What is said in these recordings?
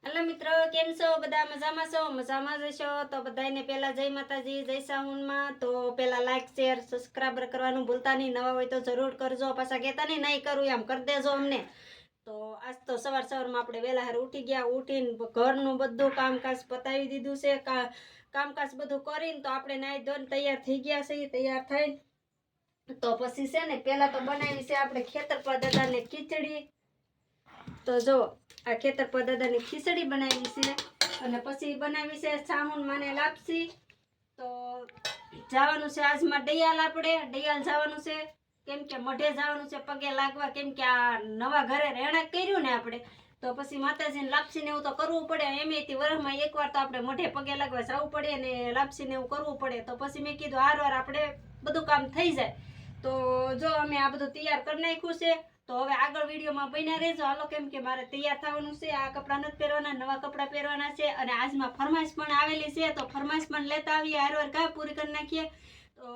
Hello मित्रों केम छो बधा मजामां छो मजामां ज छो तो बधाने पहेला जय माताजी जय साहुणमां। तो पहेला लाइक शेर सब्सक्राइब करवानुं भूलता नहीं, नवा होय तो जरूर करजो, पाछा कहेता नहीं नहीं करूं एम कर देजो अमने। तो आज तो सवार सवारमां आपणे वेला हार उठी गया, उठीने घरनुं बधुं कामकाज पतावी दीधुं छे। कामकाज बधुं करीने तो आपणे नाई धोईने तैयार थई गया छे। तैयार थईने तो पछी छे ने पहेला तो बनावी छे आपणे खेतरपा दादाने खीचड़ी। तो जो आ खेतरपा दादानी खीचड़ी बनावी छे अने पछी बनावी छे साहुण माने लापसी। तो जवानुं छे आज मां डैयाल, आपणे डैयाल जवानुं छे केम के मढे जवानुं छे पगे लागवा, केम के आ नवा घरे રહેણાંક कर्युं ने आपणे तो पछी माताजीने लापसी ने एवुं तो करवुं पड़े। एमेयथी वरसमां एकवार तो आपणे मढे पगे लागवा जावुं पड़े ने लापसी ने एवुं करवुं पड़े। तो पछी मैं कीधुं हारवार आपणे बधुं काम थई जाय। तो जो अमे आ बधुं तैयार करी नाख्युं छे। तो हवे आगळ विडियोमां बन्या रहेजो। हालो केम के मारे तैयार थवानुं छे। आ कपड़ा नथी પહેરवाना, नवा कपड़ा પહેરवाना छे अने आजमां फरमाइश पण आवेली छे तो फरमाइश पण लेता आवीए, हारवार का पूरी करी नाखीए। तो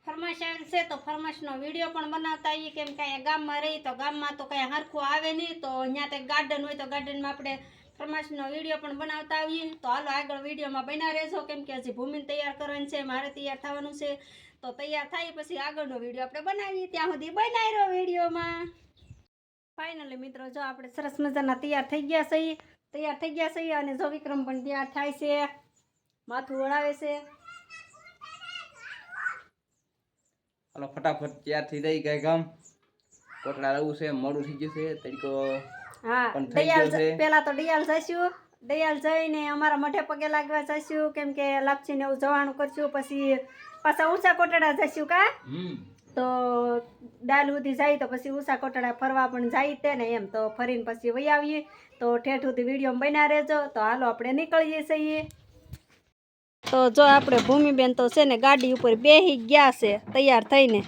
फरमाइश आवेली छे तो फरमाइशनो विडियो पण बनावता आवीए, केम के अहींया गाममां रही तो गाममां तो कांई हरखुं आवे नहीं। तो अहींया ते गार्डन होय तो गार्डनमां आपणे फरमाइशनो विडियो पण बनावता आवीए। तो हालो आगळ विडियोमां बन्या रहेजो, केम के हजी भूमिने तैयार करवानी छे, मारे तैयार थवानुं छे। तो तैयार थाय पछी आगळनो विडियो आपणे बनावीए, त्यां सुधी बनाई रहो विडियोमां। फाइनली मित्रों जो आपणे सरस मजाना तैयार थई गया छे अने जो विक्रम पण तैयार थाय छे, माथुं वळावे छे। हालो फटाफट तैयार थई जाई गए गाम कोटला रहવું છે મોડું થઈ ગયું છે તડકો हाँ પણ થઈ डैयाल ગયો છે। पेला तो डैयाल जईशुं, डैयाल जईने अमारा मढे पगे लागवा जईशुं, केम के लापसी ने एवुं जवानुं करशुं। पछी पाछा ऊंचा कोटड़ा जईशुं का तो डाल सुधी जाई तो पछी ऊंचा कोटड़ा फरवा पण जाई ते ने एम तो फरीने पछी वई आवीए। तो ठेठ सुधी विडियोमां बन्या रहेजो। तो हालो आपणे નીકળીએ છીએ। तो जो आपणे भूमिबेन तो छे ने गाड़ी उपर बेही गया छे तैयार थईने।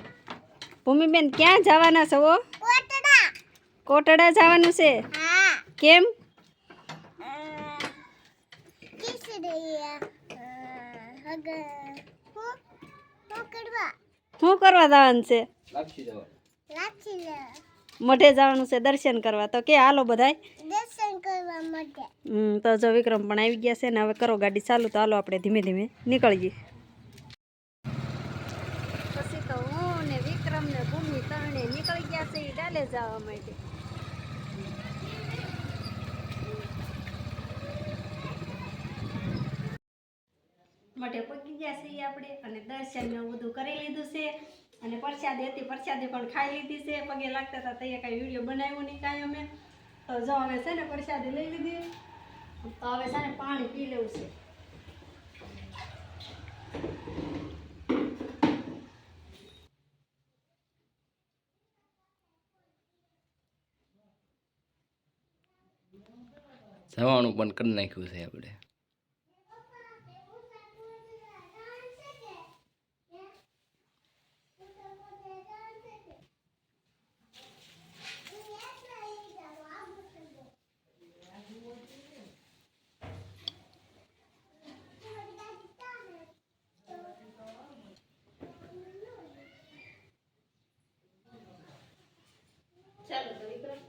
भूमिबेन क्यां जवाना छो? कोटड़ा कोटड़ा जवानुं छे। हाँ केम? શું કરવા જવાનું છે? મઢે જવાનું છે દર્શન કરવા। તો કે હાલો બધાય દર્શન કરવા મઢે। તો જો વિક્રમ પણ આવી ગયા છે ને હવે કરો ગાડી ચાલુ। તો હાલો આપણે ધીમે ધીમે નીકળીએ। પછી તો હું ને વિક્રમ ને ભૂમિ ત્રણે નીકળી ગયા છે ડાલે જવા માટે। मठे पगी गया छे आपणे अने दर्शन ने बधुं करी लीधुं छे अने प्रसादी हती प्रसादी पण खाई लीधी छे। पगे लागता था तो कांई विडियो बनाव्यो नहीं कांई अमे। तो जो हवे छे ने प्रसादी लई लीधी। तो हवे छे ने पाणी पी लेवुं छे। જવાનું પણ કરી નાખ્યું છે આપણે। ચાલો તો વિક્રમ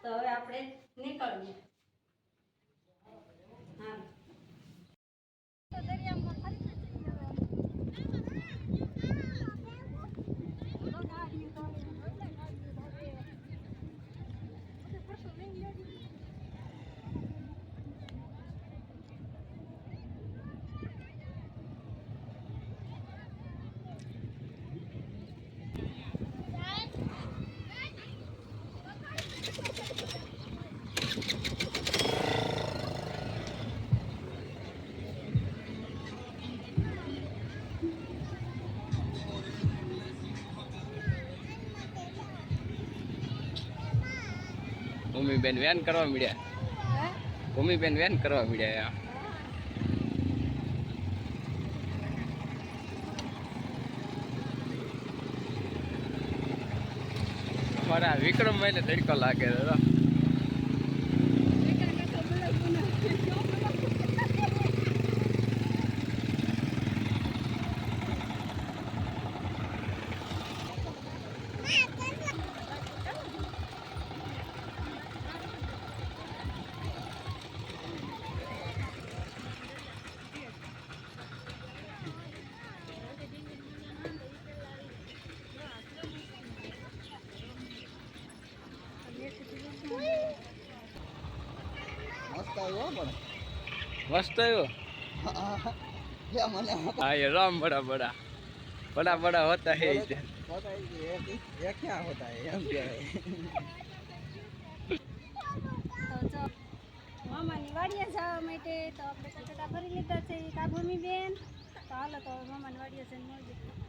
તો હવે આપણે નીકળીએ। હા તો દરિયામાં ફરી ભૂમિબેન વેન કરવા મળ્યા। ભૂમિબેન વેન કરવા મળ્યા। અમારા વિક્રમ ભાઈ ને તડકો લાગે છે। मस्त આવ્યો हाँ ये राम बड़ा बड़ा बड़ा बड़ा होता है इधर ये क्या होता है हम क्या है તો જો મામાની વાડીએ જવા માટે તો આપણે કટડા ભરી લીધા છે કા ભૂમિ બેન તો હાલો તો મામાની વાડીએ જઈને મળીએ